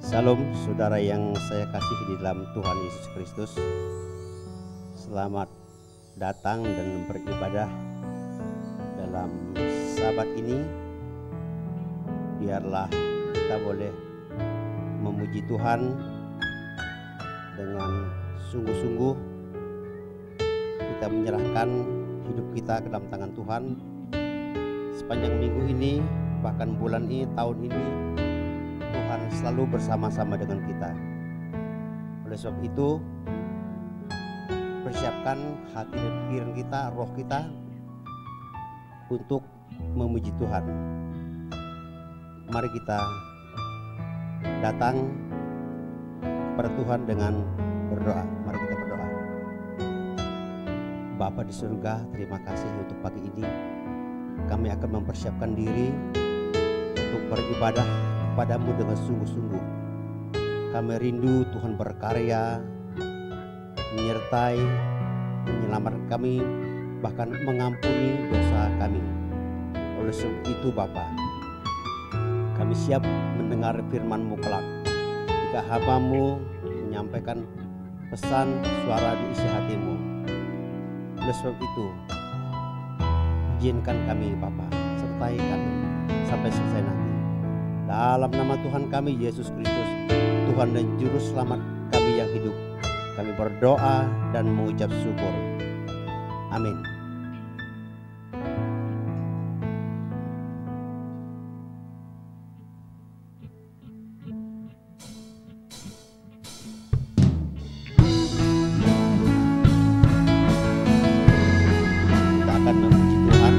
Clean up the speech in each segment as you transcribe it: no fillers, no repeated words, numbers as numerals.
Salam saudara yang saya kasih di dalam Tuhan Yesus Kristus. Selamat datang dan beribadah dalam Sabat ini. Biarlah kita boleh memuji Tuhan dengan sungguh-sungguh. Kita menyerahkan hidup kita ke dalam tangan Tuhan. Sepanjang minggu ini, bahkan bulan ini, tahun ini, Tuhan selalu bersama-sama dengan kita. Oleh sebab itu, persiapkan hati dan pikiran kita, roh kita untuk memuji Tuhan. Mari kita datang kepada Tuhan dengan berdoa. Mari kita berdoa. Bapa di surga, terima kasih untuk pagi ini. Kami akan mempersiapkan diri untuk beribadah kepadamu dengan sungguh-sungguh. Kami rindu Tuhan berkarya, menyertai, menyelamatkan kami, bahkan mengampuni dosa kami. Oleh sebab itu Bapa, kami siap mendengar firman-Mu kelak. Jika hamba-Mu menyampaikan pesan suara di isi hati-Mu. Oleh sebab itu, izinkan kami Bapa, sertai kami sampai selesai nanti. Dalam nama Tuhan kami Yesus Kristus, Tuhan dan Juru Selamat kami yang hidup, kami berdoa dan mengucap syukur. Amin. Kita akan memuji Tuhan.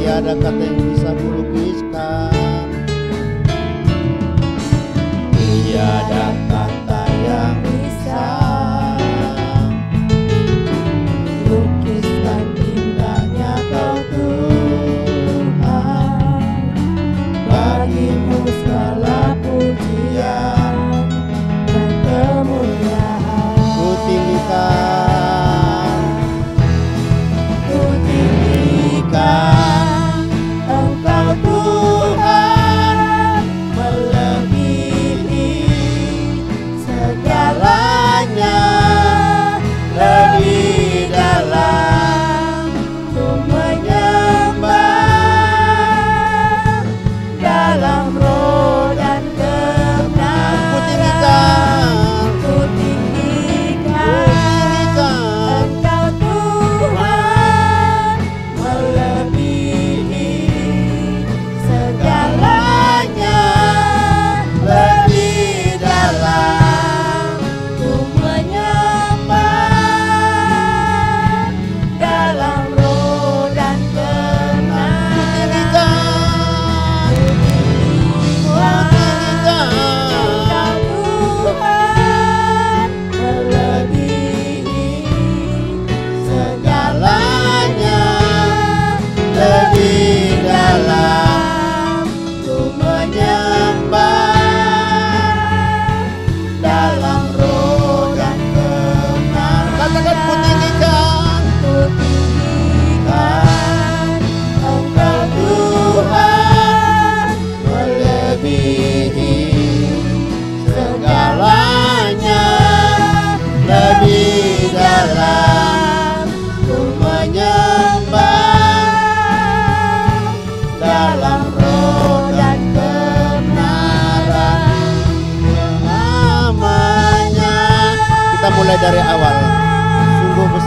Tiada kata yang bisa kulukiskan, tiada kata yang bisa lukiskan indahnya Kau Tuhan. Bagimu segala pujian dan kemuliaan. Ku tinggikan, ku tinggikan Engkau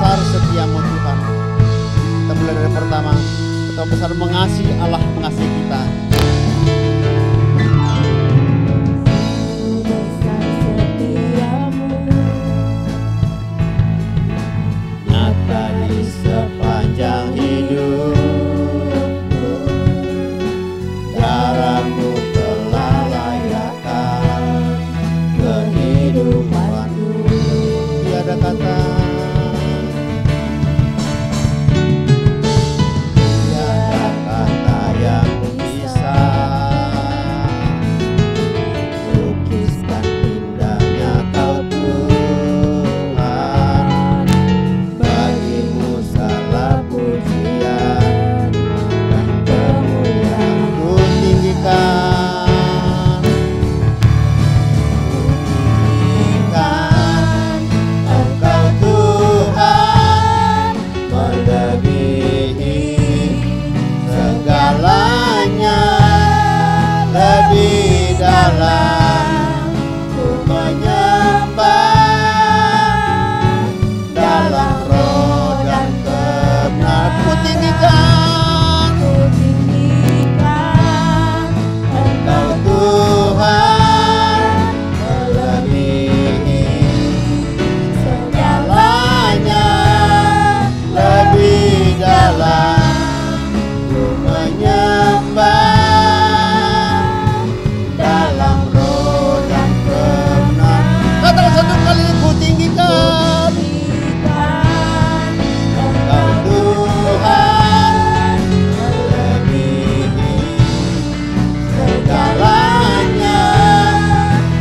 besar setiamu Tuhan. Kita mulai dari pertama. Betapa besar mengasihi Allah mengasihi kita. Nyata di sepanjang hidupku, darahmu telah layakkan kehidupanku. Tiada kata, tiada kata yang bisa lukiskan indahnya Kau Tuhan. Bagimu segala pujian dan kemuliaan ku tinggikan. Engkau Tuhan melebihi segalanya, lebih dalam ku menyembah dalam roh dan kebenaran. Ku tinggikan Engkau Tuhan melebihi segalanya, lebih dalam ku menyembah dalam roh dan kebenaran. Katakan satu kali, ku tinggikan Engkau Tuhan melebihi segalanya,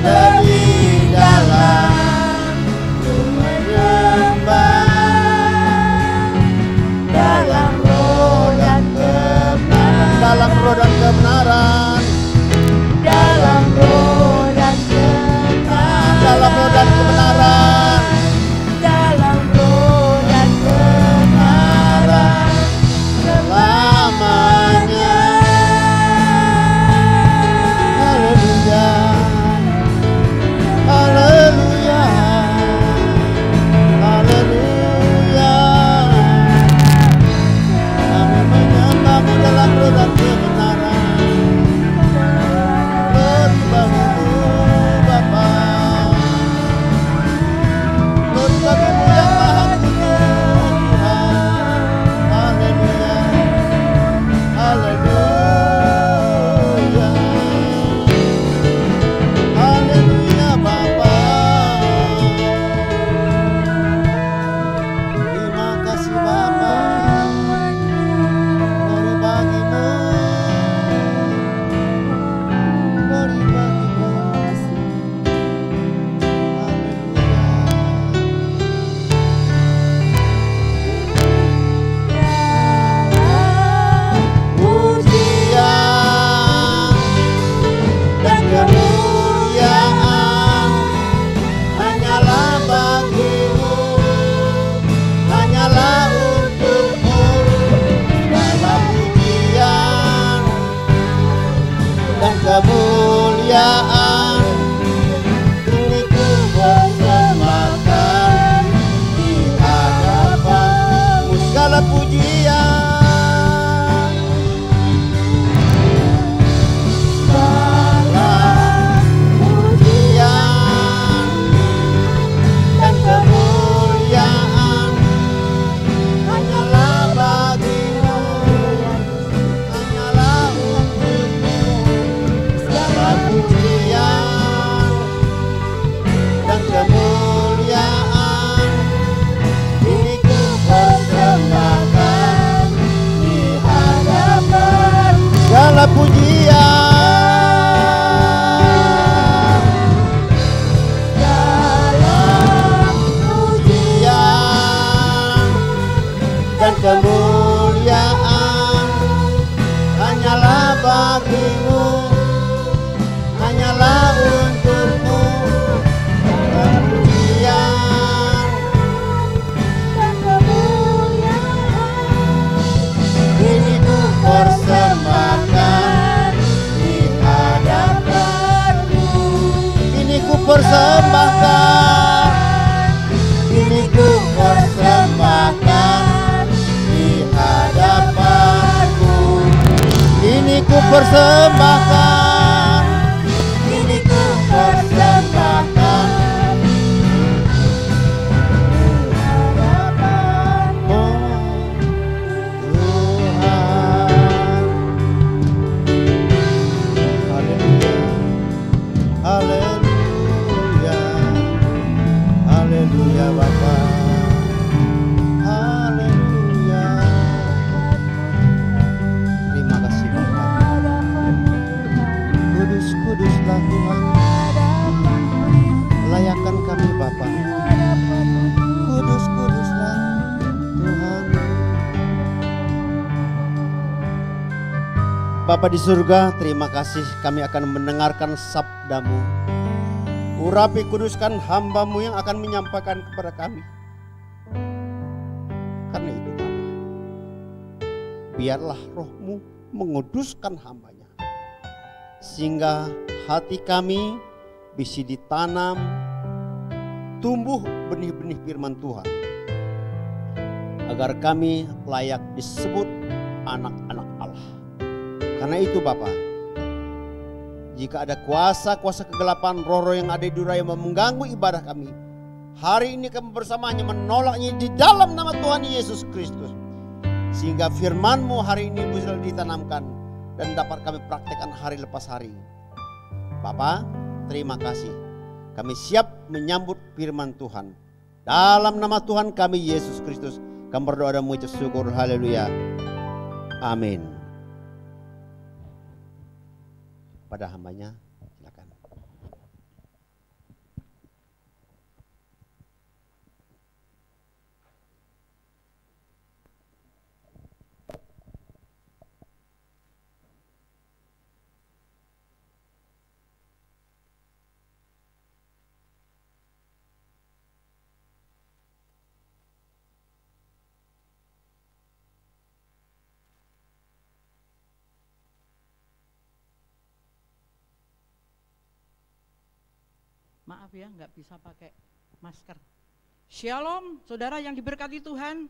lebih dalam ku menyembah dalam roh dan kebenaran. Dalam roh dan kebenaran. Dalam roh dan kebenaran. Dalam roh dan kebenaran. Dalam roh dan kebenaran selamanya. Haleluya, haleluya, haleluya. Kami menyembahmu dalam roh dan kebenaran. Glory bagimu Bapa, glory bagimu yang Maha Kudus Tuhan. Haleluya, haleluya, haleluya Bapa. Terima kasih Bapa. Glory bagimu, glory bagimu. Pujian dan kemuliaan hanyalah bagimu, hanyalah untukmu. Segala pujian dan kemuliaan ini ku persembahkan di hadapanmu. Segala pujian, segala pujian dan kemuliaan hanyalah bagimu, hanyalah untukmu. Segala pujian dan kemuliaan ini ku persembahkan di hadapan. Segala pujian, segala pujian dan kemuliaan hanyalah bagimu, hanyalah untukmu. Segala pujian dan kemuliaan ini ku persembahkan di hadapanmu. Ini ku persembahkan, ini ku persembahkan persembahkan, ini ku persembahkan hadapan-Mu Tuhan. Haleluya, haleluya, haleluya Bapa. Haleluya. Terima kasih Bapa. Kudus-kuduslah Tuhan. Layakan kami Bapa. Kudus-kuduslah Tuhan. Bapa di surga, terima kasih kami akan mendengarkan sabda-Mu. Urapi kuduskan hamba-Mu yang akan menyampaikan kepada kami. Karena itu Bapa, biarlah Roh-Mu menguduskan hamba-Nya. Sehingga hati kami bisa ditanam, tumbuh benih-benih firman Tuhan. Agar kami layak disebut anak-anak Allah. Karena itu Bapa, jika ada kuasa-kuasa kegelapan, roh-roh yang ada di dunia yang mengganggu ibadah kami, hari ini kami bersamanya menolaknya di dalam nama Tuhan Yesus Kristus. Sehingga firman-Mu hari ini bisa ditanamkan dan dapat kami praktekkan hari lepas hari. Bapa, terima kasih. Kami siap menyambut firman Tuhan. Dalam nama Tuhan kami Yesus Kristus, kami berdoa dan mengucap syukur. Haleluya. Amin. Pada hambanya, silakan. Maaf ya, nggak bisa pakai masker. Shalom, saudara yang diberkati Tuhan.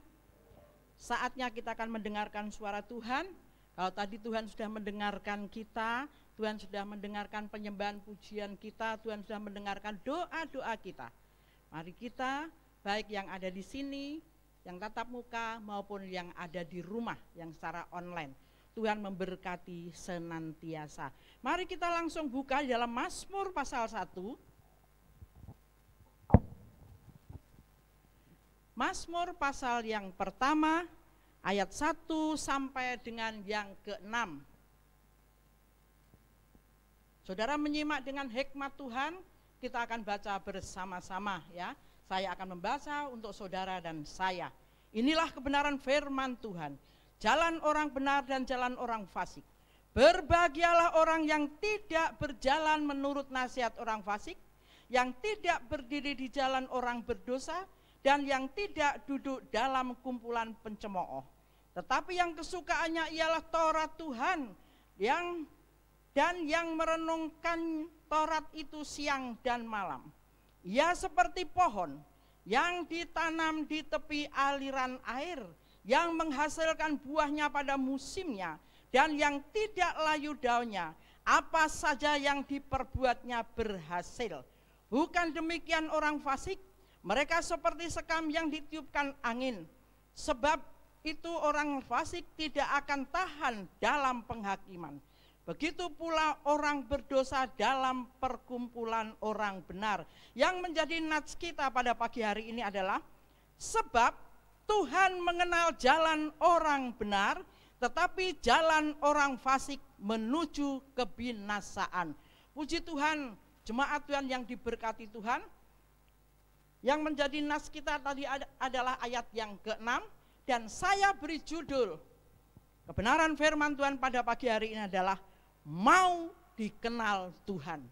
Saatnya kita akan mendengarkan suara Tuhan. Kalau tadi Tuhan sudah mendengarkan kita, Tuhan sudah mendengarkan penyembahan pujian kita, Tuhan sudah mendengarkan doa-doa kita. Mari kita, baik yang ada di sini, yang tatap muka maupun yang ada di rumah, yang secara online. Tuhan memberkati senantiasa. Mari kita langsung buka di dalam Mazmur pasal 1. Mazmur pasal yang pertama, ayat 1 sampai dengan yang ke-6. Saudara menyimak dengan hikmat Tuhan, kita akan baca bersama-sama ya. Saya akan membaca untuk saudara dan saya. Inilah kebenaran firman Tuhan. Jalan orang benar dan jalan orang fasik. Berbahagialah orang yang tidak berjalan menurut nasihat orang fasik, yang tidak berdiri di jalan orang berdosa, dan yang tidak duduk dalam kumpulan pencemooh. Tetapi yang kesukaannya ialah Taurat Tuhan, yang merenungkan Taurat itu siang dan malam. Ia seperti pohon yang ditanam di tepi aliran air, yang menghasilkan buahnya pada musimnya, dan yang tidak layu daunnya. Apa saja yang diperbuatnya berhasil. Bukan demikian orang fasik, mereka seperti sekam yang ditiupkan angin. Sebab itu orang fasik tidak akan tahan dalam penghakiman. Begitu pula orang berdosa dalam perkumpulan orang benar. Yang menjadi nats kita pada pagi hari ini adalah, sebab Tuhan mengenal jalan orang benar, tetapi jalan orang fasik menuju kebinasaan. Puji Tuhan, jemaat Tuhan yang diberkati Tuhan. Yang menjadi nas kita tadi adalah ayat yang ke-6, dan saya beri judul kebenaran firman Tuhan pada pagi hari ini adalah mau dikenal Tuhan.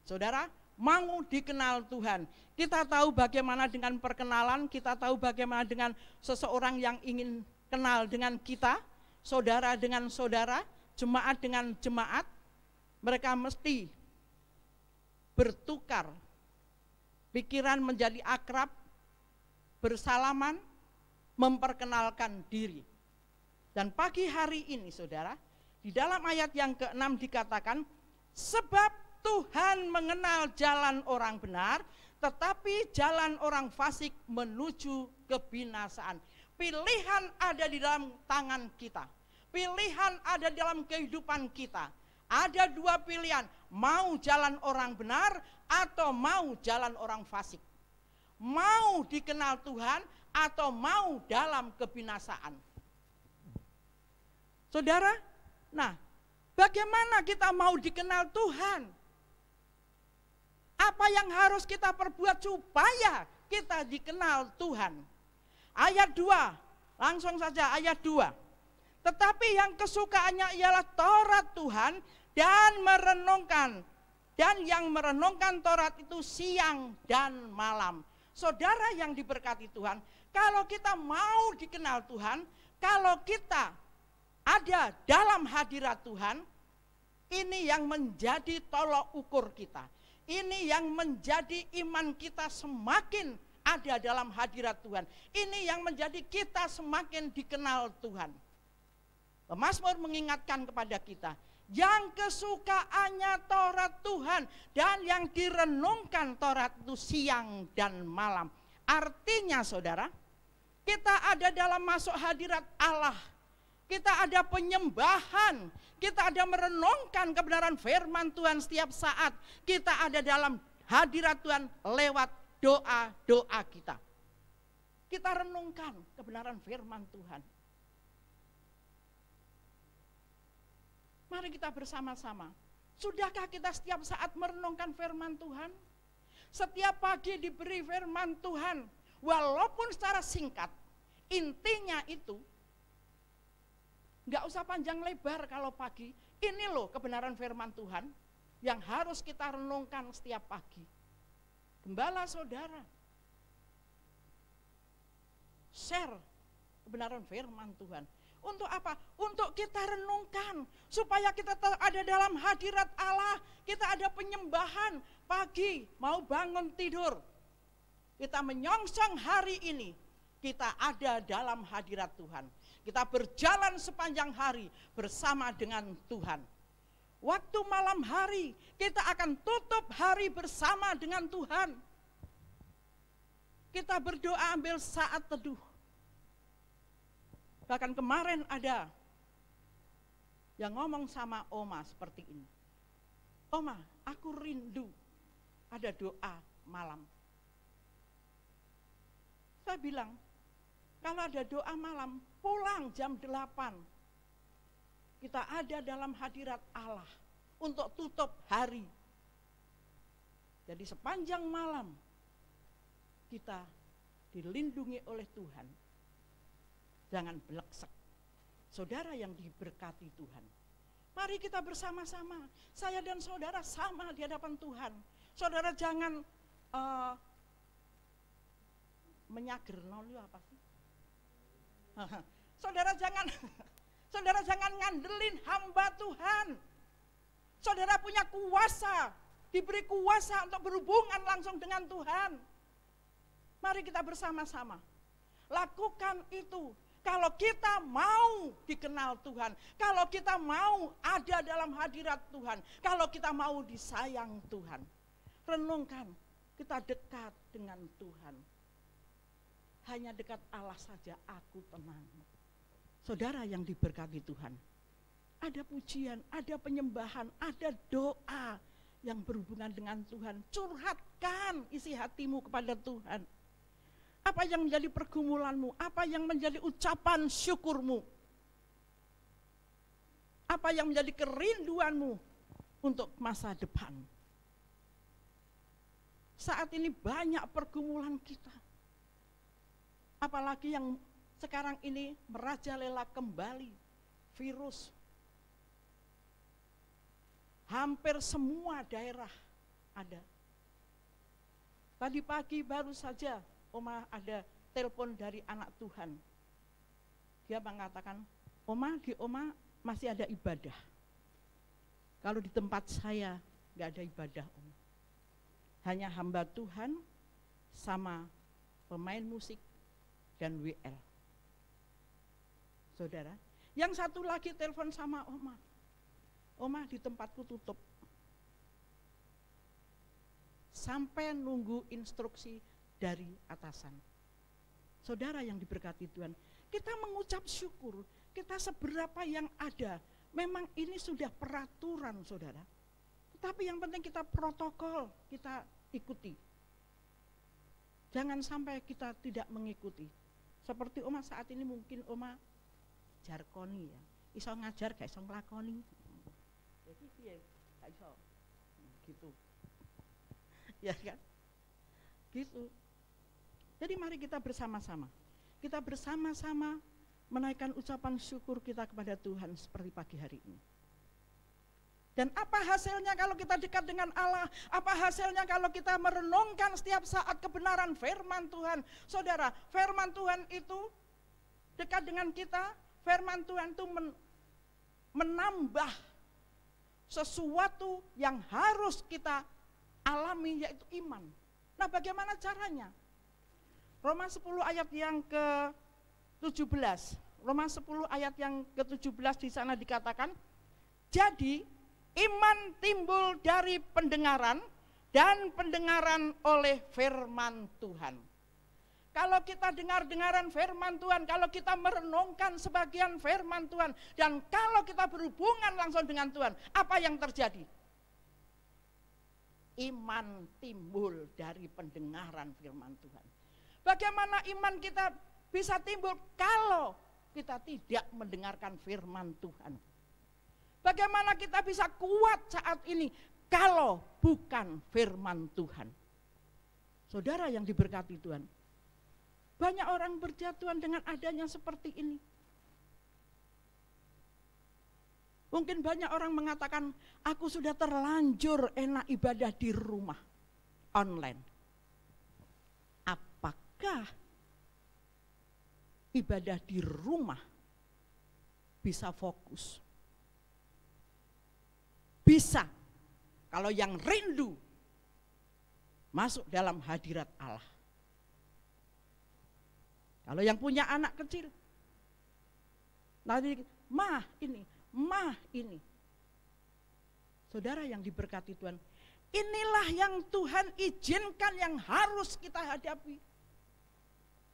Saudara, mau dikenal Tuhan. Kita tahu bagaimana dengan perkenalan, kita tahu bagaimana dengan seseorang yang ingin kenal dengan kita, saudara dengan saudara, jemaat dengan jemaat, mereka mesti bertukar pikiran menjadi akrab, bersalaman, memperkenalkan diri. Dan pagi hari ini saudara, Di dalam ayat yang ke-6 dikatakan, sebab Tuhan mengenal jalan orang benar, tetapi jalan orang fasik menuju kebinasaan. Pilihan ada di dalam tangan kita. Pilihan ada dalam kehidupan kita. Ada dua pilihan, mau jalan orang benar atau mau jalan orang fasik. Mau dikenal Tuhan atau mau dalam kebinasaan. Saudara, nah bagaimana kita mau dikenal Tuhan? Apa yang harus kita perbuat supaya kita dikenal Tuhan? Ayat 2, langsung saja ayat 2. Tetapi yang kesukaannya ialah Taurat Tuhan dan yang merenungkan Taurat itu siang dan malam. Saudara yang diberkati Tuhan, kalau kita mau dikenal Tuhan, kalau kita ada dalam hadirat Tuhan, ini yang menjadi tolok ukur kita. Ini yang menjadi iman kita semakin ada dalam hadirat Tuhan. Ini yang menjadi kita semakin dikenal Tuhan. Pemazmur mengingatkan kepada kita, yang kesukaannya Taurat Tuhan dan yang direnungkan Taurat itu siang dan malam. Artinya saudara, kita ada dalam masuk hadirat Allah. Kita ada penyembahan, kita ada merenungkan kebenaran firman Tuhan setiap saat. Kita ada dalam hadirat Tuhan lewat doa-doa kita. Kita renungkan kebenaran firman Tuhan. Mari kita bersama-sama. Sudahkah kita setiap saat merenungkan firman Tuhan? Setiap pagi diberi firman Tuhan, walaupun secara singkat. Intinya itu, enggak usah panjang lebar kalau pagi. Ini loh kebenaran firman Tuhan yang harus kita renungkan setiap pagi. Gembala saudara, share kebenaran firman Tuhan. Untuk apa? Untuk kita renungkan, supaya kita ada dalam hadirat Allah, kita ada penyembahan pagi, mau bangun tidur. Kita menyongsong hari ini, kita ada dalam hadirat Tuhan. Kita berjalan sepanjang hari bersama dengan Tuhan. Waktu malam hari, kita akan tutup hari bersama dengan Tuhan. Kita berdoa ambil saat teduh. Bahkan kemarin ada yang ngomong sama Oma seperti ini. Oma, aku rindu ada doa malam. Saya bilang, kalau ada doa malam, pulang jam 8. Kita ada dalam hadirat Allah untuk tutup hari. Jadi sepanjang malam kita dilindungi oleh Tuhan. Jangan beleksek. Saudara yang diberkati Tuhan, mari kita bersama-sama. Saya dan saudara sama di hadapan Tuhan. Saudara jangan menyager nolu apa sih? Saudara jangan ngandelin hamba Tuhan. Saudara punya kuasa, diberi kuasa untuk berhubungan langsung dengan Tuhan. Mari kita bersama-sama lakukan itu. Kalau kita mau dikenal Tuhan, kalau kita mau ada dalam hadirat Tuhan, kalau kita mau disayang Tuhan, renungkan, kita dekat dengan Tuhan. Hanya dekat Allah saja aku tenang. Saudara yang diberkati Tuhan, ada pujian, ada penyembahan, ada doa yang berhubungan dengan Tuhan. Curhatkan isi hatimu kepada Tuhan. Apa yang menjadi pergumulanmu? Apa yang menjadi ucapan syukurmu? Apa yang menjadi kerinduanmu untuk masa depan? Saat ini banyak pergumulan kita. Apalagi yang sekarang ini merajalela kembali virus. Hampir semua daerah ada. Tadi pagi baru saja Oma ada telepon dari anak Tuhan. Dia mengatakan, Oma, di Oma masih ada ibadah. Kalau di tempat saya nggak ada ibadah, Oma. Hanya hamba Tuhan sama pemain musik dan WL. Saudara, yang satu lagi telepon sama Oma. Oma di tempatku tutup. Sampai nunggu instruksi dari atasan. Saudara yang diberkati Tuhan, kita mengucap syukur, kita seberapa yang ada. Memang ini sudah peraturan, saudara. Tapi yang penting kita protokol, kita ikuti. Jangan sampai kita tidak mengikuti. Seperti Oma saat ini mungkin Oma jarkoni ya. Iso ngajar gak iso nglakoni. Jadi piye? Gak iso. Gitu. Ya kan? Gitu. Jadi mari kita bersama-sama. Kita bersama-sama menaikkan ucapan syukur kita kepada Tuhan seperti pagi hari ini. Dan apa hasilnya kalau kita dekat dengan Allah? Apa hasilnya kalau kita merenungkan setiap saat kebenaran firman Tuhan? Saudara, firman Tuhan itu dekat dengan kita. Firman Tuhan itu menambah sesuatu yang harus kita alami, yaitu iman. Nah, bagaimana caranya? Roma 10 ayat yang ke-17. Roma 10 ayat yang ke-17 di sana dikatakan, jadi iman timbul dari pendengaran dan pendengaran oleh firman Tuhan. Kalau kita dengar-dengaran firman Tuhan, kalau kita merenungkan sebagian firman Tuhan, dan kalau kita berhubungan langsung dengan Tuhan, apa yang terjadi? Iman timbul dari pendengaran firman Tuhan. Bagaimana iman kita bisa timbul kalau kita tidak mendengarkan firman Tuhan? Bagaimana kita bisa kuat saat ini kalau bukan firman Tuhan? Saudara yang diberkati Tuhan, banyak orang berjatuhan dengan adanya seperti ini. Mungkin banyak orang mengatakan, aku sudah terlanjur enak ibadah di rumah, online. Apakah ibadah di rumah bisa fokus? Bisa, kalau yang rindu masuk dalam hadirat Allah. Kalau yang punya anak kecil, nanti mah ini. Saudara yang diberkati Tuhan, inilah yang Tuhan izinkan yang harus kita hadapi.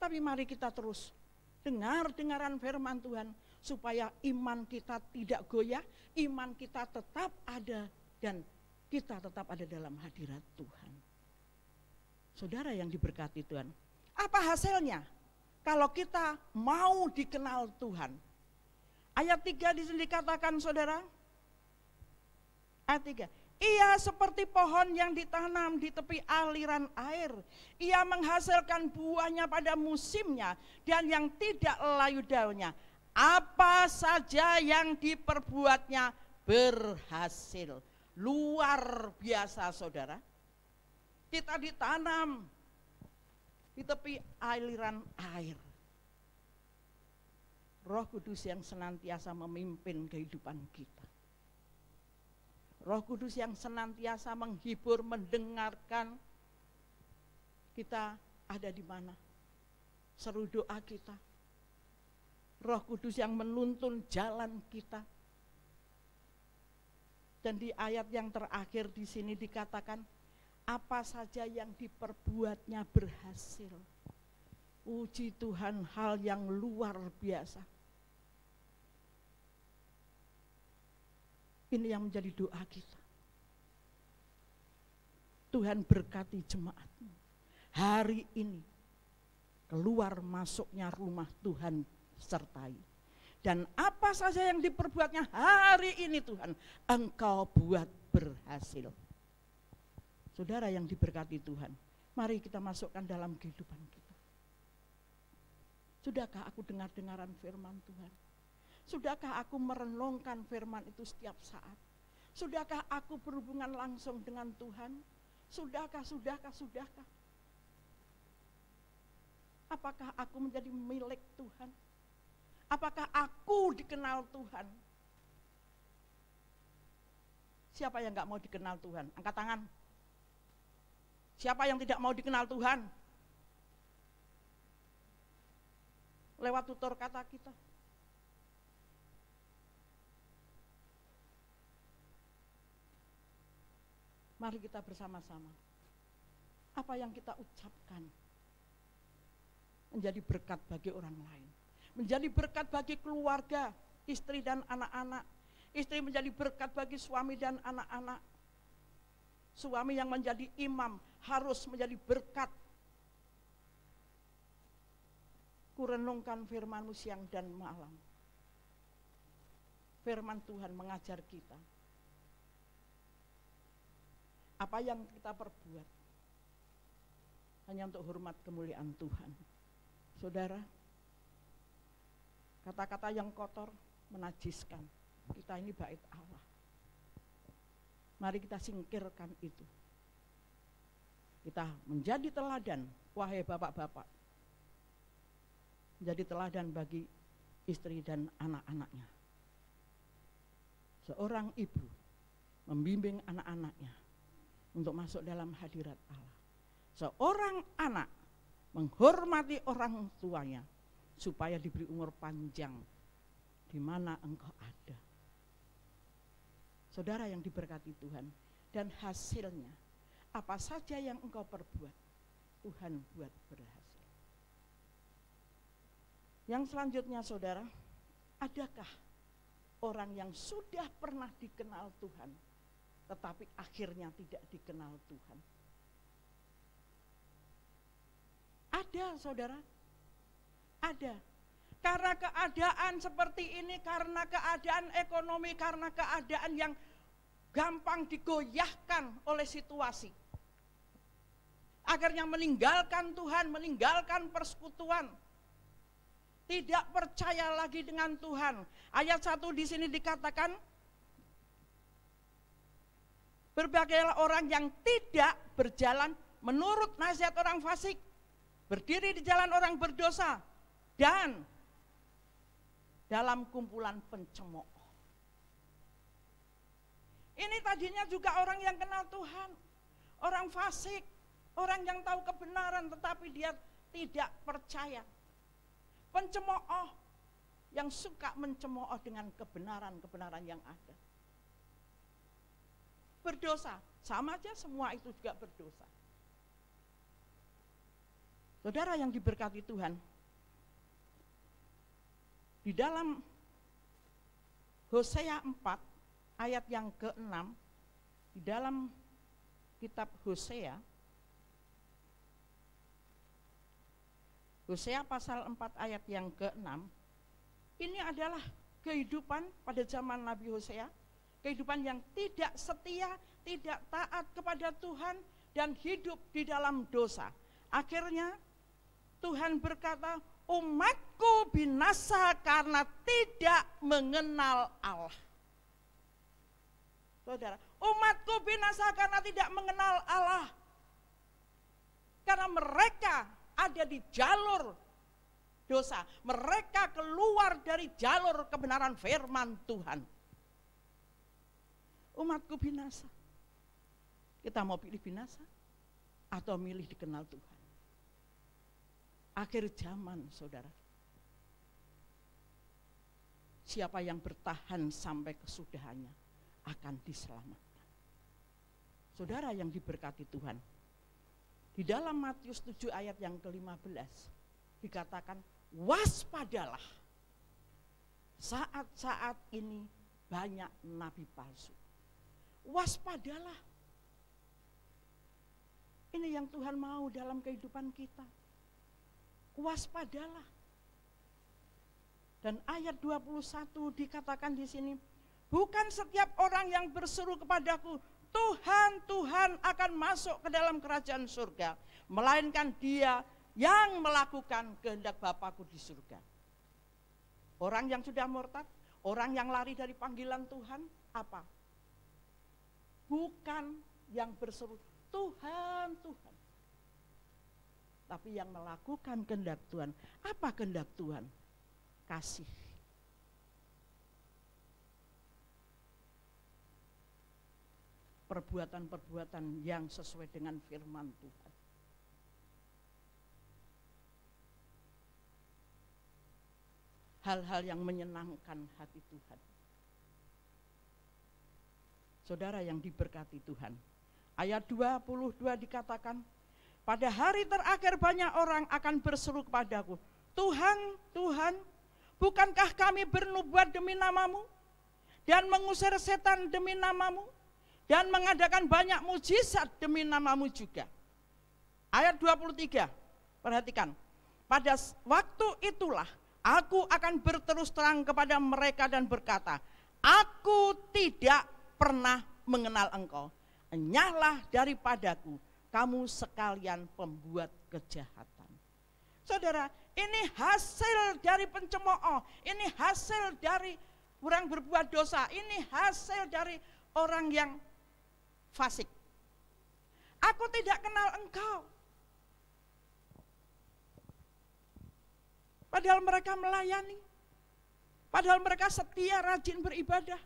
Tapi mari kita terus dengar-dengaran firman Tuhan, supaya iman kita tidak goyah, iman kita tetap ada, dan kita tetap ada dalam hadirat Tuhan. Saudara yang diberkati Tuhan, apa hasilnya kalau kita mau dikenal Tuhan? Ayat 3 di sini dikatakan, saudara, ayat 3, ia seperti pohon yang ditanam di tepi aliran air. Ia menghasilkan buahnya pada musimnya, dan yang tidak layu daunnya. Apa saja yang diperbuatnya berhasil. Luar biasa, saudara. Kita ditanam di tepi aliran air. Roh Kudus yang senantiasa memimpin kehidupan kita. Roh Kudus yang senantiasa menghibur, mendengarkan kita ada di mana. Seru doa kita. Roh Kudus yang menuntun jalan kita. Dan di ayat yang terakhir di sini dikatakan, apa saja yang diperbuatnya berhasil. Puji Tuhan, hal yang luar biasa. Ini yang menjadi doa kita. Tuhan berkati jemaat-Mu. Hari ini keluar masuknya rumah Tuhan sertai. Dan apa saja yang diperbuatnya hari ini Tuhan, Engkau buat berhasil. Saudara yang diberkati Tuhan, mari kita masukkan dalam kehidupan kita. Sudahkah aku dengar-dengaran firman Tuhan? Sudahkah aku merenungkan firman itu setiap saat? Sudahkah aku berhubungan langsung dengan Tuhan? Sudahkah? Apakah aku menjadi milik Tuhan? Apakah aku dikenal Tuhan? Siapa yang gak mau dikenal Tuhan? Angkat tangan. Siapa yang tidak mau dikenal Tuhan? Lewat tutur kata kita. Mari kita bersama-sama. Apa yang kita ucapkan menjadi berkat bagi orang lain. Menjadi berkat bagi keluarga, istri dan anak-anak. Istri menjadi berkat bagi suami dan anak-anak. Suami yang menjadi imam harus menjadi berkat. Kurenungkan firman-Mu siang dan malam. Firman Tuhan mengajar kita. Apa yang kita perbuat hanya untuk hormat kemuliaan Tuhan. Saudara, kata-kata yang kotor menajiskan. Kita ini bait Allah. Mari kita singkirkan itu. Kita menjadi teladan, wahai bapak-bapak. Menjadi teladan bagi istri dan anak-anaknya. Seorang ibu membimbing anak-anaknya untuk masuk dalam hadirat Allah. Seorang anak menghormati orang tuanya supaya diberi umur panjang di mana engkau ada. Saudara yang diberkati Tuhan, dan hasilnya apa saja yang engkau perbuat, Tuhan buat berhasil. Yang selanjutnya saudara, adakah orang yang sudah pernah dikenal Tuhan, tetapi akhirnya tidak dikenal Tuhan? Ada saudara, ada. Karena keadaan seperti ini, karena keadaan ekonomi, karena keadaan yang gampang digoyahkan oleh situasi. Akhirnya meninggalkan Tuhan, meninggalkan persekutuan. Tidak percaya lagi dengan Tuhan. Ayat 1 di sini dikatakan, berbagailah orang yang tidak berjalan menurut nasihat orang fasik, berdiri di jalan orang berdosa, dan dalam kumpulan pencemooh. Ini tadinya juga orang yang kenal Tuhan, orang fasik, orang yang tahu kebenaran tetapi dia tidak percaya. Pencemooh yang suka mencemooh dengan kebenaran-kebenaran yang ada. Berdosa, sama aja semua itu juga berdosa. Saudara yang diberkati Tuhan, di dalam Hosea 4 ayat yang ke-6, di dalam kitab Hosea pasal 4 ayat yang ke-6, ini adalah kehidupan pada zaman Nabi Hosea, kehidupan yang tidak setia, tidak taat kepada Tuhan, dan hidup di dalam dosa. Akhirnya Tuhan berkata, umatku binasa karena tidak mengenal Allah. Saudara, umatku binasa karena tidak mengenal Allah. Karena mereka ada di jalur dosa. Mereka keluar dari jalur kebenaran firman Tuhan. Umatku binasa. Kita mau pilih binasa atau milih dikenal Tuhan? Akhir zaman, saudara. Siapa yang bertahan sampai kesudahannya akan diselamatkan. Saudara yang diberkati Tuhan, di dalam Matius 7 ayat yang ke-15 dikatakan, waspadalah, saat-saat ini banyak nabi palsu. Waspadalah. Ini yang Tuhan mau dalam kehidupan kita. Waspadalah. Dan ayat 21 dikatakan di sini, bukan setiap orang yang berseru kepadaku, Tuhan, Tuhan akan masuk ke dalam kerajaan surga, melainkan dia yang melakukan kehendak Bapakku di surga. Orang yang sudah murtad, orang yang lari dari panggilan Tuhan, apa? Bukan yang berseru, Tuhan, Tuhan. Tapi yang melakukan kehendak Tuhan. Apa kehendak Tuhan? Kasih. Perbuatan-perbuatan yang sesuai dengan firman Tuhan. Hal-hal yang menyenangkan hati Tuhan. Saudara yang diberkati Tuhan, Ayat 22 dikatakan, pada hari terakhir banyak orang akan berseru kepadaku, Tuhan, Tuhan, bukankah kami bernubuat demi namamu, dan mengusir setan demi namamu, dan mengadakan banyak mujizat demi namamu juga. Ayat 23, perhatikan. Pada waktu itulah aku akan berterus terang kepada mereka dan berkata, aku tidak pernah mengenal engkau. Enyahlah daripadaku, kamu sekalian pembuat kejahatan. Saudara, ini hasil dari pencemooh, ini hasil dari orang berbuat dosa, ini hasil dari orang yang fasik. Aku tidak kenal engkau. Padahal mereka melayani, padahal mereka setia, rajin beribadah.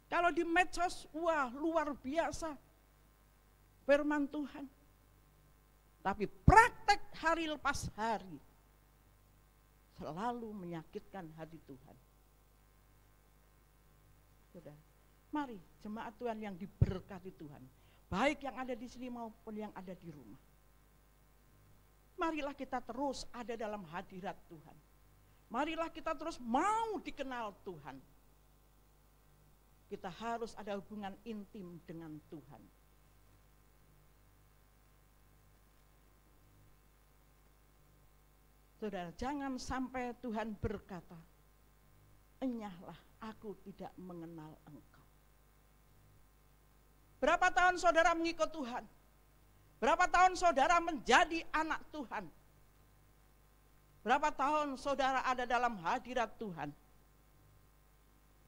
Kalau di medsos, wah luar biasa firman Tuhan. Tapi praktek hari lepas hari selalu menyakitkan hati Tuhan. Sudah, mari jemaat Tuhan yang diberkati Tuhan, baik yang ada di sini maupun yang ada di rumah. Marilah kita terus ada dalam hadirat Tuhan. Marilah kita terus mau dikenal Tuhan. Kita harus ada hubungan intim dengan Tuhan. Saudara, jangan sampai Tuhan berkata, enyahlah, aku tidak mengenal engkau. Berapa tahun saudara mengikut Tuhan? Berapa tahun saudara menjadi anak Tuhan? Berapa tahun saudara ada dalam hadirat Tuhan?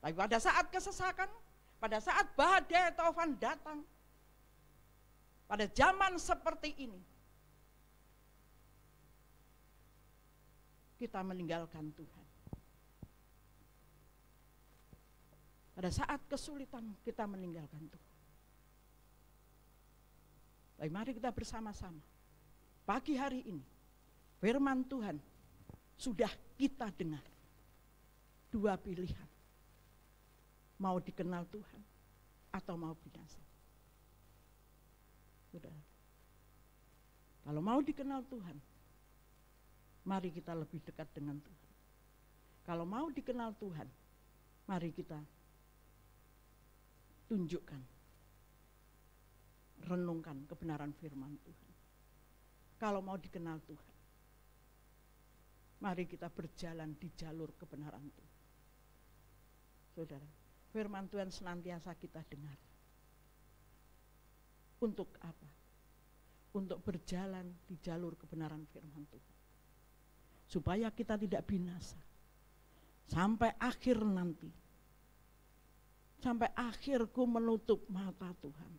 Tapi pada saat kesesakan, pada saat badai taufan datang, pada zaman seperti ini, kita meninggalkan Tuhan. Pada saat kesulitan kita meninggalkan Tuhan. Tapi mari kita bersama-sama. Pagi hari ini, firman Tuhan sudah kita dengar. Dua pilihan. Mau dikenal Tuhan atau mau binasa. Sudah. Kalau mau dikenal Tuhan, mari kita lebih dekat dengan Tuhan. Kalau mau dikenal Tuhan, mari kita tunjukkan, renungkan kebenaran firman Tuhan. Kalau mau dikenal Tuhan, mari kita berjalan di jalur kebenaran Tuhan. Saudara, firman Tuhan senantiasa kita dengar. Untuk apa? Untuk berjalan di jalur kebenaran firman Tuhan. Supaya kita tidak binasa. Sampai akhir nanti. Sampai akhirku menutup mata Tuhan.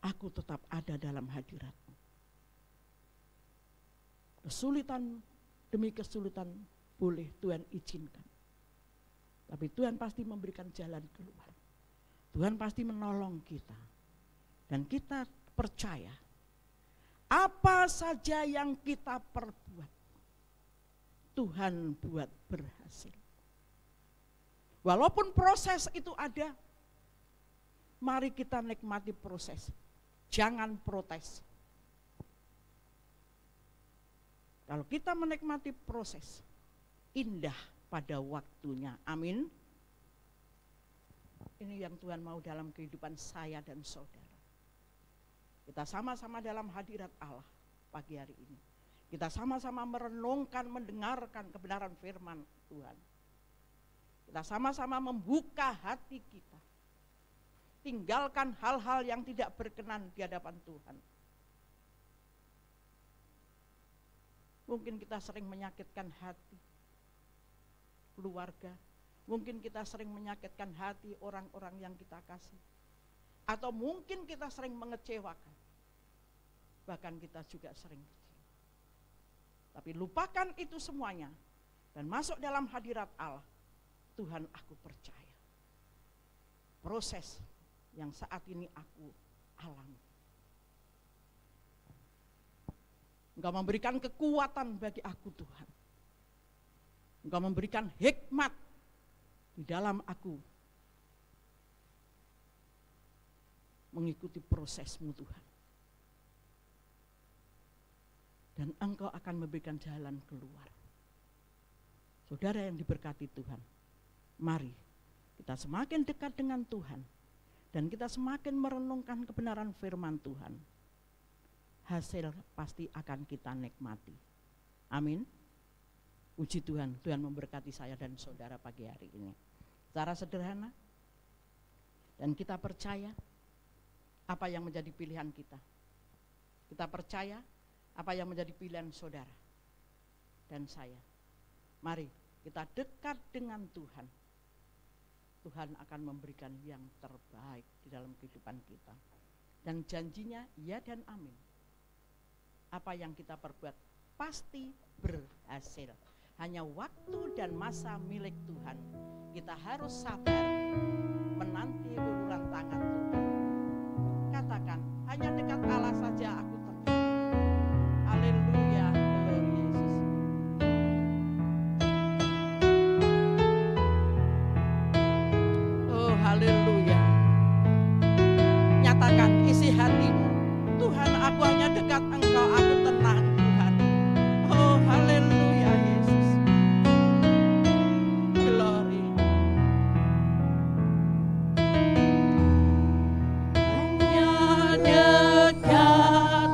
Aku tetap ada dalam hadirat-Mu. Kesulitan demi kesulitan boleh Tuhan izinkan. Tapi Tuhan pasti memberikan jalan keluar. Tuhan pasti menolong kita. Dan kita percaya, apa saja yang kita perbuat, Tuhan buat berhasil. Walaupun proses itu ada, mari kita nikmati proses. Jangan protes. Kalau kita menikmati proses, indah pada waktunya. Amin. Ini yang Tuhan mau dalam kehidupan saya dan saudara. Kita sama-sama dalam hadirat Allah pagi hari ini. Kita sama-sama merenungkan, mendengarkan kebenaran firman Tuhan. Kita sama-sama membuka hati kita. Tinggalkan hal-hal yang tidak berkenan di hadapan Tuhan. Mungkin kita sering menyakitkan hati keluarga. Mungkin kita sering menyakitkan hati orang-orang yang kita kasih. Atau mungkin kita sering mengecewakan. Bahkan kita juga sering kecewa. Tapi lupakan itu semuanya. Dan masuk dalam hadirat Allah. Tuhan, aku percaya. Proses yang saat ini aku alami. Engkau memberikan kekuatan bagi aku Tuhan. Engkau memberikan hikmat di dalam aku. mengikuti prosesmu Tuhan. Dan Engkau akan memberikan jalan keluar. Saudara yang diberkati Tuhan, mari kita semakin dekat dengan Tuhan dan kita semakin merenungkan kebenaran firman Tuhan. Hasil pasti akan kita nikmati. Amin. Puji Tuhan, Tuhan memberkati saya dan saudara pagi hari ini. Secara sederhana, dan kita percaya apa yang menjadi pilihan kita. Kita percaya apa yang menjadi pilihan saudara dan saya. Mari kita dekat dengan Tuhan. Tuhan akan memberikan yang terbaik di dalam kehidupan kita. Dan janjinya ya dan amin. Apa yang kita perbuat pasti berhasil. Hanya waktu dan masa milik Tuhan. Kita harus sabar menanti uluran tangan Tuhan. Katakan, hanya dekat Allah saja aku tenang. Haleluya, glory Yesus. Oh, haleluya. Nyatakan isi hatimu, Tuhan, aku hanya dekat Engkau, aku tenang Tuhan. Oh, haleluya Yesus. Glory. Hanya dekat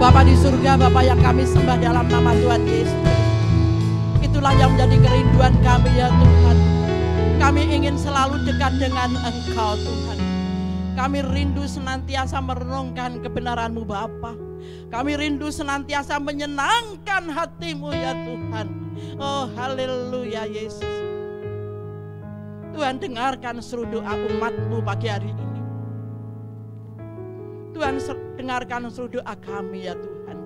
Bapa di surga, Bapa yang kami sembah dalam nama Tuhan Yesus. Itulah yang menjadi kerinduan kami ya Tuhan. Kami ingin selalu dekat dengan Engkau Tuhan. Kami rindu senantiasa merenungkan kebenaran-Mu Bapa. Kami rindu senantiasa menyenangkan hati-Mu ya Tuhan. Oh haleluya Yesus. Tuhan dengarkan seluruh doa umat-Mu pagi hari ini. Tuhan dengarkan seluruh doa kami ya Tuhan.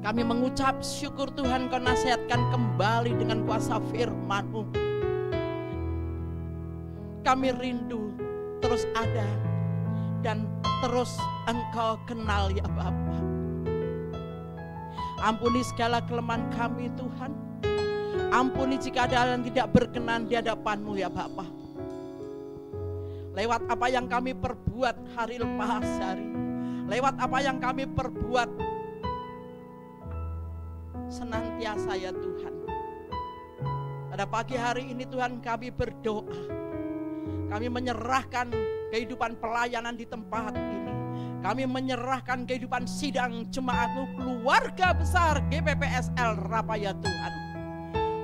Kami mengucap syukur Tuhan Kau nasihatkan kembali dengan kuasa firman-Mu. Kami rindu terus ada dan terus Engkau kenal ya Bapa. Ampuni segala kelemahan kami Tuhan. Ampuni jika ada yang tidak berkenan di hadapan-Mu ya Bapa. Lewat apa yang kami perbuat hari lepas hari, lewat apa yang kami perbuat senantiasa ya Tuhan. Pada pagi hari ini Tuhan kami berdoa. Kami menyerahkan kehidupan pelayanan di tempat ini. Kami menyerahkan kehidupan sidang jemaat-Mu, keluarga besar GPPSL Rapa ya Tuhan.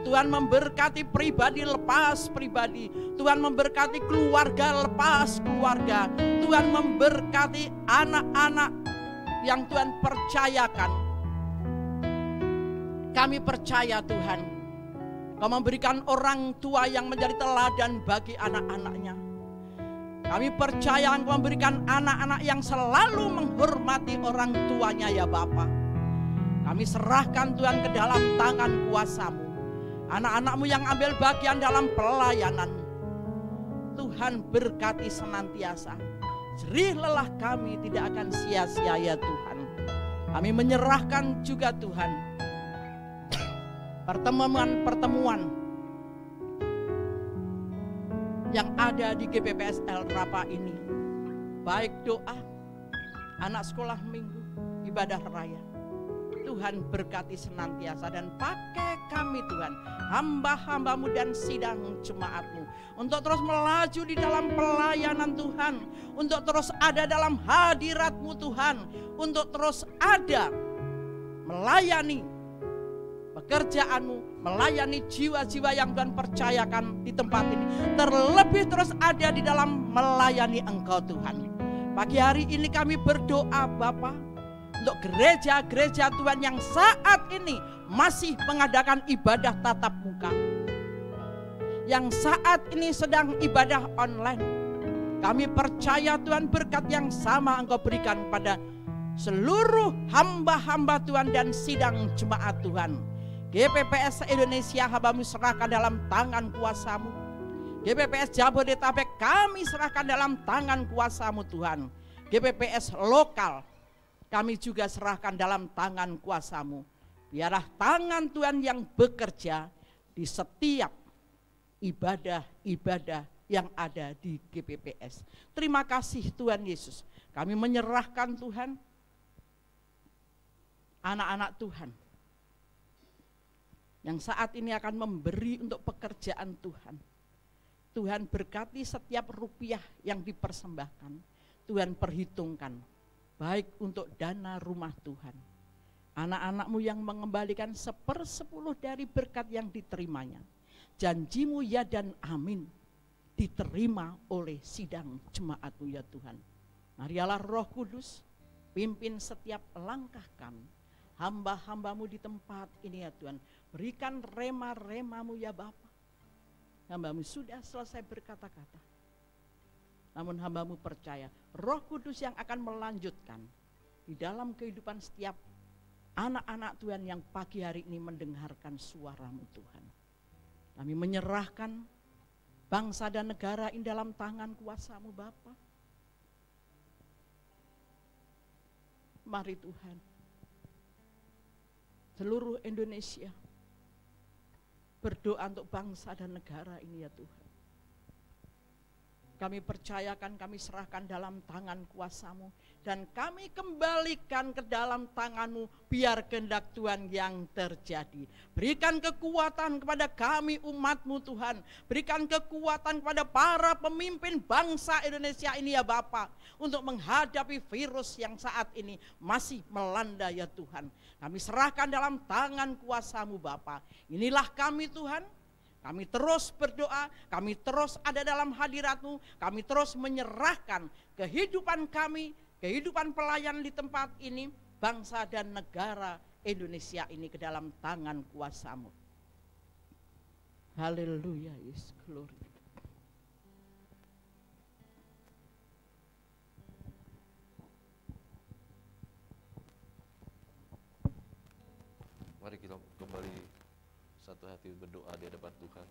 Tuhan memberkati pribadi lepas pribadi. Tuhan memberkati keluarga lepas keluarga. Tuhan memberkati anak-anak yang Tuhan percayakan. Kami percaya Tuhan, Kau memberikan orang tua yang menjadi teladan bagi anak-anaknya. Kami percaya Engkau memberikan anak-anak yang selalu menghormati orang tuanya ya Bapa. Kami serahkan Tuhan ke dalam tangan kuasa-Mu. Anak-anak-Mu yang ambil bagian dalam pelayanan, Tuhan berkati senantiasa. Jerih lelah kami tidak akan sia-sia ya Tuhan. Kami menyerahkan juga Tuhan pertemuan-pertemuan yang ada di GPPSL Rapa ini. Baik doa, anak sekolah minggu, ibadah raya. Tuhan berkati senantiasa dan pakai kami Tuhan, hamba-hamba-Mu dan sidang jemaat-Mu, untuk terus melaju di dalam pelayanan Tuhan, untuk terus ada dalam hadirat-Mu Tuhan, untuk terus ada melayani pekerjaan-Mu, melayani jiwa-jiwa yang Tuhan percayakan di tempat ini. Terlebih terus ada di dalam melayani Engkau Tuhan. Pagi hari ini kami berdoa Bapa, untuk gereja-gereja Tuhan yang saat ini masih mengadakan ibadah tatap muka, yang saat ini sedang ibadah online. Kami percaya Tuhan berkat yang sama Engkau berikan pada seluruh hamba-hamba Tuhan dan sidang jemaat Tuhan. GPPS Indonesia hamba-Mu serahkan dalam tangan kuasa-Mu. GPPS Jabodetabek kami serahkan dalam tangan kuasa-Mu Tuhan. GPPS lokal kami juga serahkan dalam tangan kuasa-Mu. Biarlah tangan Tuhan yang bekerja di setiap ibadah-ibadah yang ada di GPPS. Terima kasih Tuhan Yesus. Kami menyerahkan Tuhan anak-anak Tuhan yang saat ini akan memberi untuk pekerjaan Tuhan. Tuhan berkati setiap rupiah yang dipersembahkan. Tuhan perhitungkan, baik untuk dana rumah Tuhan. Anak-anak-Mu yang mengembalikan 1/10 dari berkat yang diterimanya. Janji-Mu ya dan amin, diterima oleh sidang jemaat-Mu ya Tuhan. Marialah Roh Kudus, pimpin setiap langkah kami, hamba-hamba-Mu di tempat ini ya Tuhan. Berikan rema-rema-Mu ya Bapa. Hamba-Mu sudah selesai berkata-kata, namun hamba-Mu percaya Roh Kudus yang akan melanjutkan di dalam kehidupan setiap anak-anak Tuhan yang pagi hari ini mendengarkan suara-Mu Tuhan. Kami menyerahkan bangsa dan negara ini dalam tangan kuasa-Mu Bapa. Mari Tuhan, seluruh Indonesia berdoa untuk bangsa dan negara ini ya Tuhan. Kami percayakan, kami serahkan dalam tangan kuasa-Mu. Dan kami kembalikan ke dalam tangan-Mu, biar kehendak Tuhan yang terjadi. Berikan kekuatan kepada kami umat-Mu Tuhan. Berikan kekuatan kepada para pemimpin bangsa Indonesia ini ya Bapa, untuk menghadapi virus yang saat ini masih melanda ya Tuhan. Kami serahkan dalam tangan kuasa-Mu Bapa. Inilah kami Tuhan. Kami terus berdoa, kami terus ada dalam hadirat-Mu, kami terus menyerahkan kehidupan kami, kehidupan pelayan di tempat ini, bangsa dan negara Indonesia ini ke dalam tangan kuasa-Mu. Haleluya, Yesus, glory. Mari kita kembali satu hati berdoa di hadapan Tuhan.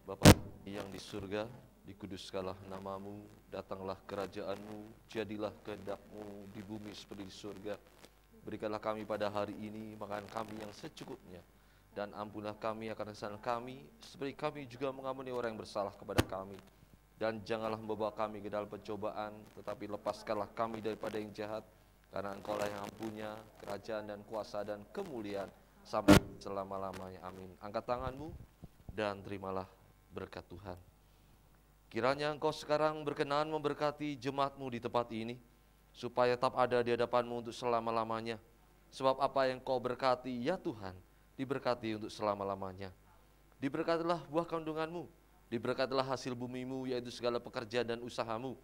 Bapa yang di surga, dikuduskanlah nama-Mu, datanglah kerajaan-Mu, jadilah kehendak-Mu di bumi seperti di surga. Berikanlah kami pada hari ini makan kami yang secukupnya, dan ampunilah kami akan kesalahan kami, seperti kami juga mengampuni orang yang bersalah kepada kami. Dan janganlah membawa kami ke dalam pencobaan, tetapi lepaskanlah kami daripada yang jahat, karena Engkau-lah yang punya kerajaan dan kuasa dan kemuliaan sampai selama-lamanya. Amin. Angkat tanganmu dan terimalah berkat Tuhan. Kiranya Engkau sekarang berkenan memberkati jemaat-Mu di tempat ini, supaya tetap ada di hadapan-Mu untuk selama-lamanya. Sebab apa yang Kau berkati ya Tuhan, diberkati untuk selama-lamanya. Diberkatilah buah kandungan-Mu, diberkatilah hasil bumi-Mu, yaitu segala pekerjaan dan usaha-Mu.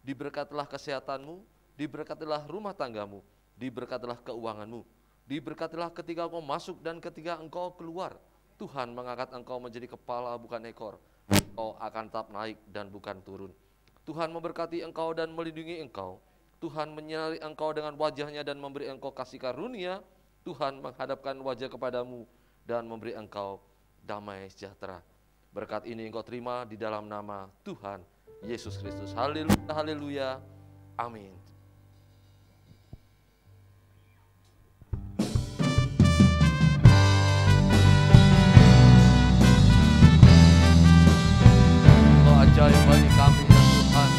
Diberkatilah kesehatan-Mu, diberkatilah rumah tangga-Mu, diberkatilah keuangan-Mu. Diberkatilah ketika Engkau masuk dan ketika Engkau keluar. Tuhan mengangkat Engkau menjadi kepala bukan ekor. Engkau akan tetap naik dan bukan turun. Tuhan memberkati Engkau dan melindungi Engkau. Tuhan menyinari Engkau dengan wajah-Nya dan memberi Engkau kasih karunia. Tuhan menghadapkan wajah kepadamu dan memberi Engkau damai sejahtera. Berkat ini Engkau terima di dalam nama Tuhan Yesus Kristus. Haleluya, haleluya. Amin. Ajaib bagi kami ya Tuhan.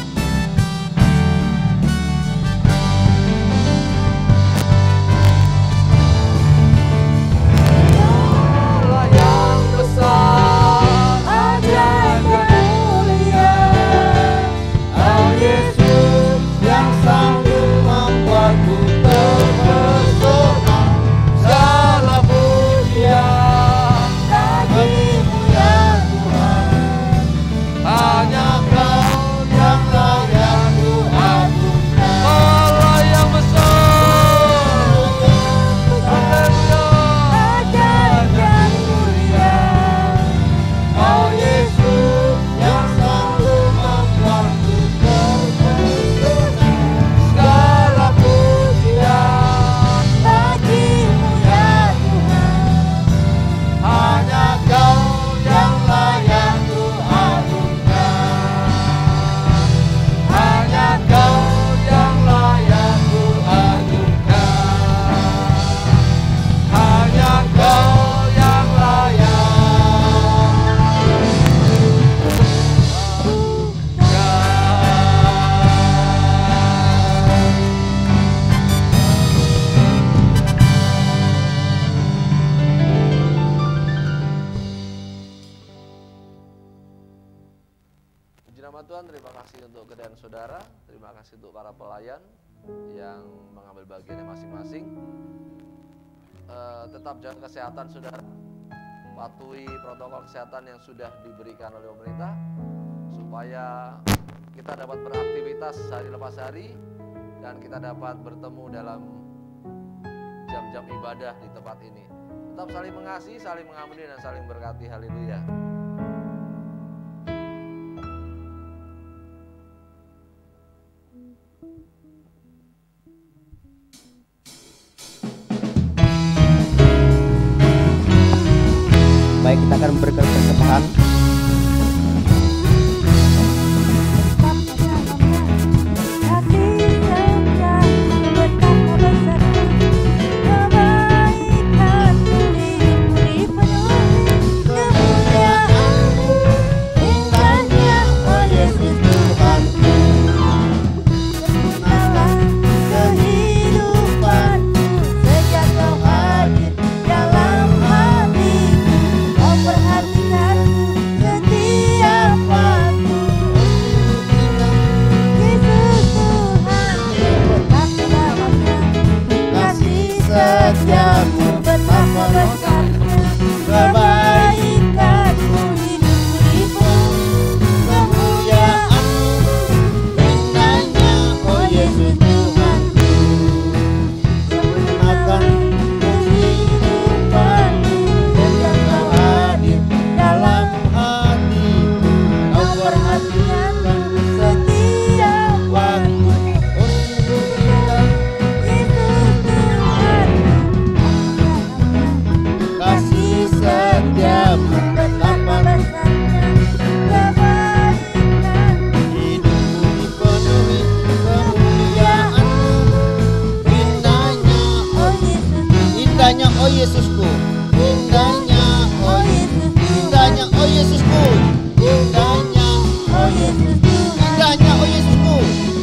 Allah yang besar, ajaib dan mulia, Oh Yesus yang sanggup membuatku terpesona. Segala pujian bagimu ya Tuhan. Hanya Kau yang layak ku agungkan. Allah yang besar, haleluya, ajaib dan mulia, Oh Yesus yang sanggup membuatku terpesona. Segala pujian bagimu ya Tuhan. Hanya Kau yang layak ku agungkan. Hanya Kau yang layak ku agungkan. Hanya Kau yang layak Puji nama Tuhan. Terima kasih untuk kedatangan saudara. Terima kasih untuk para pelayan yang mengambil bagiannya masing-masing. Tetap jaga kesehatan saudara. Patuhi protokol kesehatan yang sudah diberikan oleh pemerintah, supaya kita dapat beraktivitas hari lepas hari dan kita dapat bertemu dalam jam-jam ibadah di tempat ini. Tetap saling mengasihi, saling mengampuni, dan saling berkati. Haleluya. Baik, kita akan memberikan persembahan. Kemuliaan indahnya, oh Yesus. Yesusku, indahnya oh Yesusku, indahnya oh Yesusku, indahnya oh Yesusku, indahnya oh Yesusku,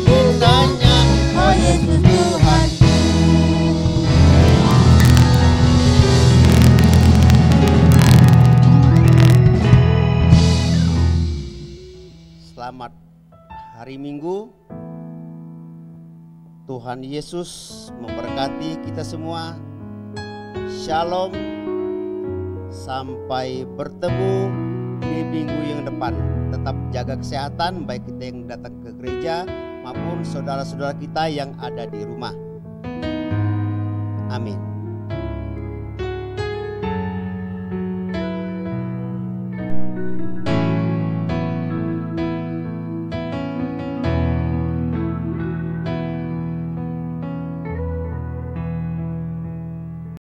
indahnya oh Yesus Tuhanku. Selamat hari Minggu. Tuhan Yesus memberkati kita semua. Shalom. Sampai bertemu di minggu yang depan. Tetap jaga kesehatan baik kita yang datang ke gereja maupun saudara-saudara kita yang ada di rumah. Amin.